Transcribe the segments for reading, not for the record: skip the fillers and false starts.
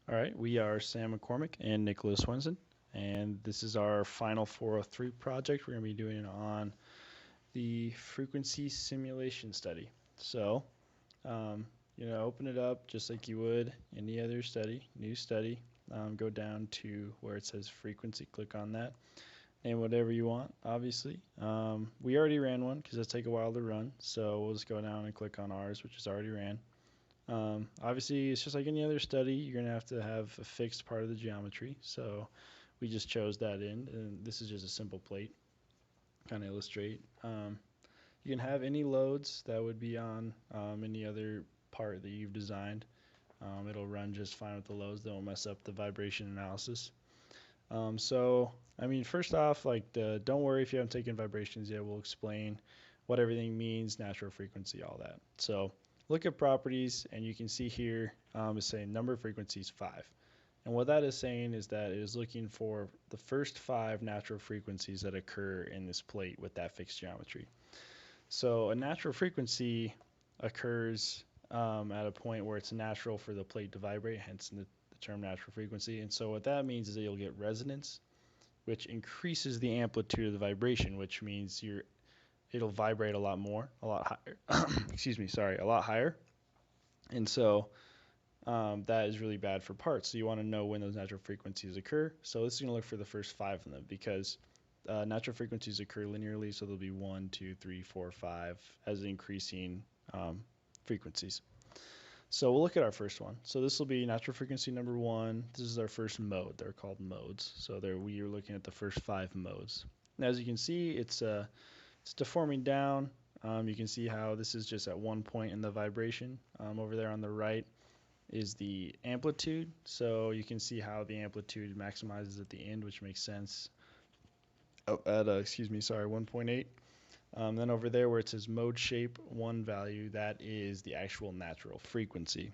All right, we are Sam McCormick and Nicholas Swenson, and this is our final 403 project. We're going to be doing it on the frequency simulation study. So, um, open it up just like you would any other study, new study. Go down to where it says frequency, click on that, and whatever you want, obviously. We already ran one because it take a while to run, so we'll just go down and click on ours, which is already ran. Obviously, it's just like any other study, you're going to have a fixed part of the geometry. So we just chose that in, and this is just a simple plate, kind of illustrate. You can have any loads that would be on any other part that you've designed. It'll run just fine with the loads. They won't mess up the vibration analysis. First off, don't worry if you haven't taken vibrations yet. We'll explain what everything means, natural frequency, all that. So look at properties, and you can see here it's saying number of frequencies 5. And what that is saying is that it is looking for the first 5 natural frequencies that occur in this plate with that fixed geometry. So a natural frequency occurs at a point where it's natural for the plate to vibrate, hence the term natural frequency. And so what that means is that you'll get resonance, which increases the amplitude of the vibration, which means it'll vibrate a lot more, a lot higher. Excuse me, sorry, a lot higher. And so that is really bad for parts. So you want to know when those natural frequencies occur. So this is going to look for the first 5 of them because natural frequencies occur linearly. So there'll be 1, 2, 3, 4, 5 as increasing frequencies. So we'll look at our first one. So this will be natural frequency number 1. This is our first mode. They're called modes. So there we are looking at the first 5 modes. Now, as you can see, it's deforming down. You can see how this is just at one point in the vibration. Over there on the right is the amplitude. So you can see how the amplitude maximizes at the end, which makes sense. At 1.8. Then over there where it says mode shape 1 value, that is the actual natural frequency,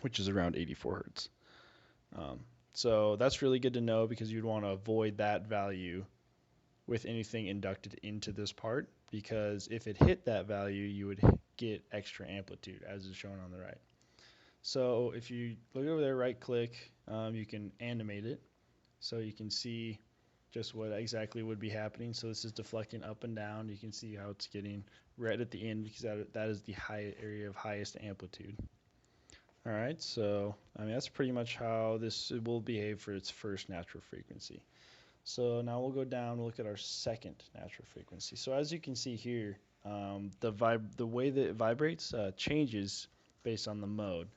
which is around 84 hertz. So that's really good to know because you'd want to avoid that value with anything inducted into this part, because if it hit that value, you would get extra amplitude as is shown on the right. So if you look over there, right click, you can animate it so you can see just what exactly would be happening. So this is deflecting up and down. You can see how it's getting red at the end because that is the high area of highest amplitude. All right, so that's pretty much how this will behave for its first natural frequency. So now we'll go down and look at our second natural frequency. So as you can see here, the way that it vibrates changes based on the mode.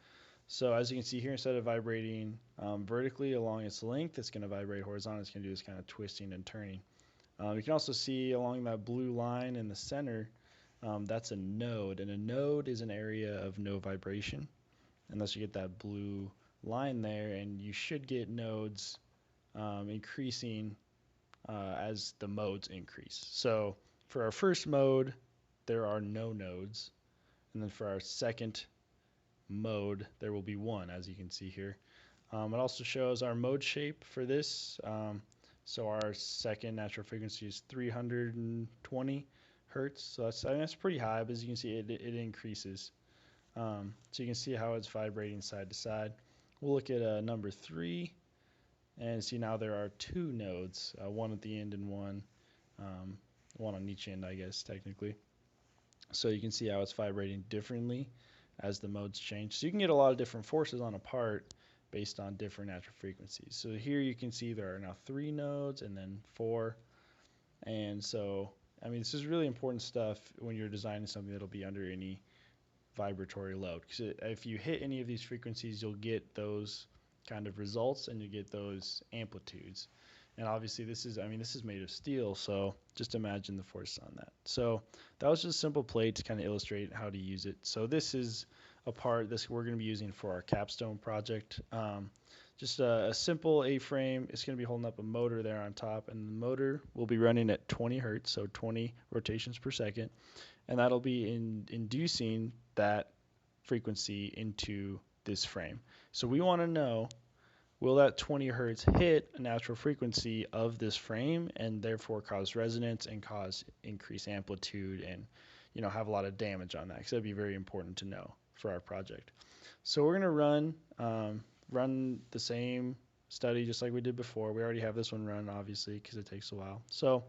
So as you can see here, instead of vibrating vertically along its length, it's going to vibrate horizontally. It's going to do this kind of twisting and turning. You can also see along that blue line in the center, that's a node. And a node is an area of no vibration, unless you get that blue line there. And you should get nodes increasing as the modes increase. So for our first mode, there are no nodes. And then for our second mode, there will be 1, as you can see here. It also shows our mode shape for this. So our second natural frequency is 320 hertz. So that's pretty high, but as you can see, it increases. So you can see how it's vibrating side to side. We'll look at number 3 and see now there are 2 nodes, 1 at the end and one on each end, I guess, technically. So you can see how it's vibrating differently as the modes change. So you can get a lot of different forces on a part based on different natural frequencies. So here you can see there are now 3 nodes and then 4. And so, this is really important stuff when you're designing something that'll be under any vibratory load. Because if you hit any of these frequencies, you'll get those kind of results and you get those amplitudes. And obviously this is made of steel, so just imagine the force on that. So that was just a simple plate to kind of illustrate how to use it. So this is a part this we're going to be using for our capstone project. Just a simple A-frame. It's going to be holding up a motor there on top, and the motor will be running at 20 hertz, so 20 rotations per second, and that'll be inducing that frequency into this frame. So we want to know, will that 20 hertz hit a natural frequency of this frame and therefore cause resonance and cause increased amplitude and have a lot of damage on that, because that'd be very important to know for our project. So we're going to run run the same study just like we did before. We already have this one run, obviously, because it takes a while. So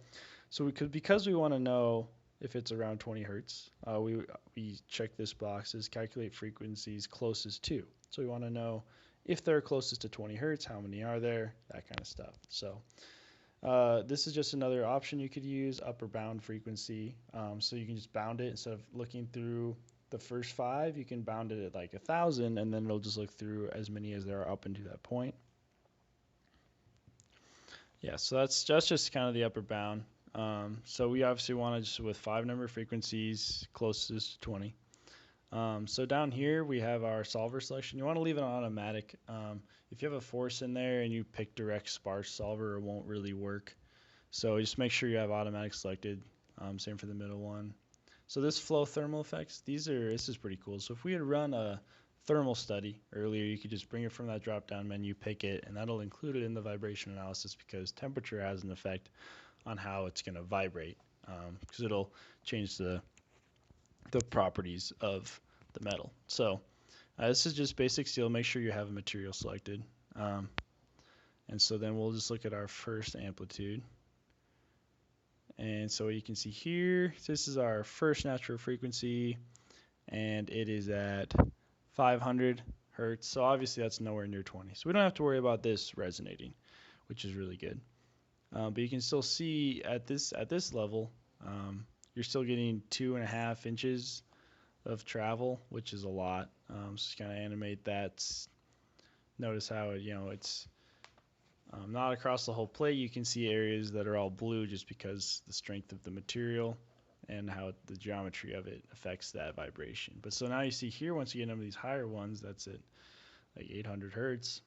we could, because we want to know if it's around 20 hertz, we check this box is calculate frequencies closest to. So we want to know if they're closest to 20 hertz, how many are there, that kind of stuff. So this is just another option you could use, upper bound frequency. So you can just bound it instead of looking through the first 5, you can bound it at like 1,000, and then it'll just look through as many as there are up into that point. Yeah, so that's just kind of the upper bound. So we obviously want to just with 5 number frequencies closest to 20. So down here we have our solver selection. You want to leave it on automatic. If you have a force in there and you pick direct sparse solver, it won't really work. So just make sure you have automatic selected. Same for the middle one. So this flow thermal effects, this is pretty cool. So if we had run a thermal study earlier, you could just bring it from that drop down menu, pick it, and that'll include it in the vibration analysis because temperature has an effect on how it's going to vibrate, because it'll change the properties of the metal. So this is just basic steel. Make sure you have a material selected. And so then we'll just look at our first amplitude. And so you can see here, this is our first natural frequency, and it is at 500 hertz. So obviously that's nowhere near 20. So we don't have to worry about this resonating, which is really good. But you can still see at this level, you're still getting 2.5 inches of travel, which is a lot. So just kind of animate that. Notice how it's not across the whole plate. You can see areas that are all blue just because the strength of the material and how the geometry of it affects that vibration. But so now you see here, once you get into these higher ones, that's at like 800 hertz.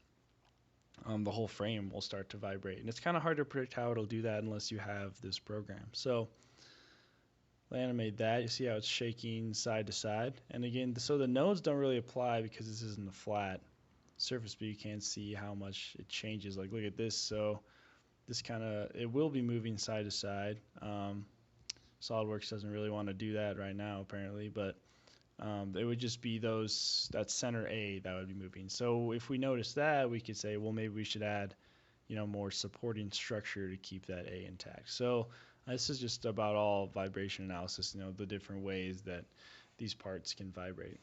The whole frame will start to vibrate. And it's kind of hard to predict how it'll do that unless you have this program. So I'll animate that. You see how it's shaking side to side. And again, so the nodes don't really apply because this isn't a flat surface, but you can see how much it changes. Like look at this. So this it will be moving side to side. Solidworks doesn't really want to do that right now apparently, but it would just be that center A that would be moving. So if we notice that, we could say, well, maybe we should add, more supporting structure to keep that A intact. So this is just about all vibration analysis, the different ways that these parts can vibrate.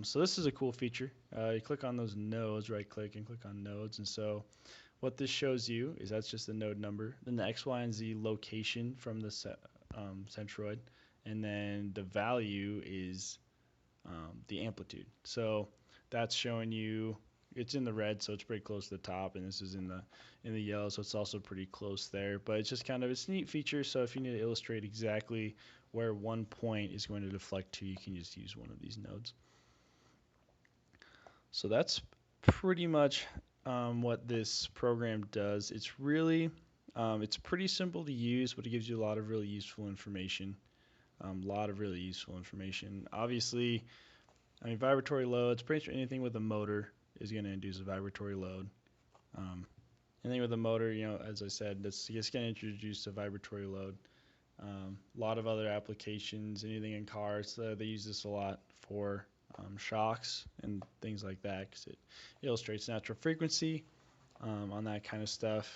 So this is a cool feature. You click on those nodes, right click and click on nodes. And so what this shows you is that's just the node number, then the X, Y, and Z location from the centroid, and then the value is the amplitude. So that's showing you, it's in the red, so it's pretty close to the top, and this is in the yellow, so it's also pretty close there. But it's just it's a neat feature. So if you need to illustrate exactly where one point is going to deflect to, you can just use one of these nodes. So that's pretty much what this program does. It's really, it's pretty simple to use, but it gives you a lot of really useful information. Obviously, vibratory loads, pretty much anything with a motor is going to induce a vibratory load. Anything with a motor, as I said, that's just going to introduce a vibratory load. A lot of other applications, anything in cars, they use this a lot for shocks and things like that because it illustrates natural frequency on that kind of stuff.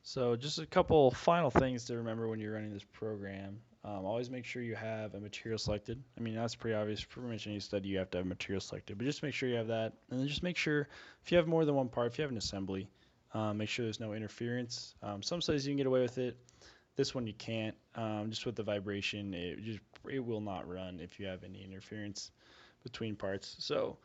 So just a couple final things to remember when you're running this program. Always make sure you have a material selected. That's pretty obvious. Pretty much any study you have to have material selected, but just make sure you have that. And then just make sure if you have more than one part, if you have an assembly, make sure there's no interference. Some studies you can get away with it. This one you can't. Just with the vibration, it will not run if you have any interference between parts. So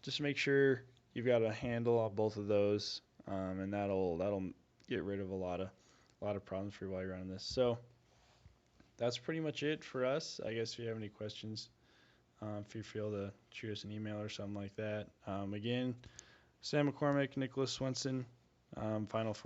just make sure you've got a handle on both of those, and that'll get rid of a lot of problems for you while you're running this. So that's pretty much it for us. I guess if you have any questions, feel free to shoot us an email or something like that. Again, Sam McCormick, Nicholas Swenson, Final Four.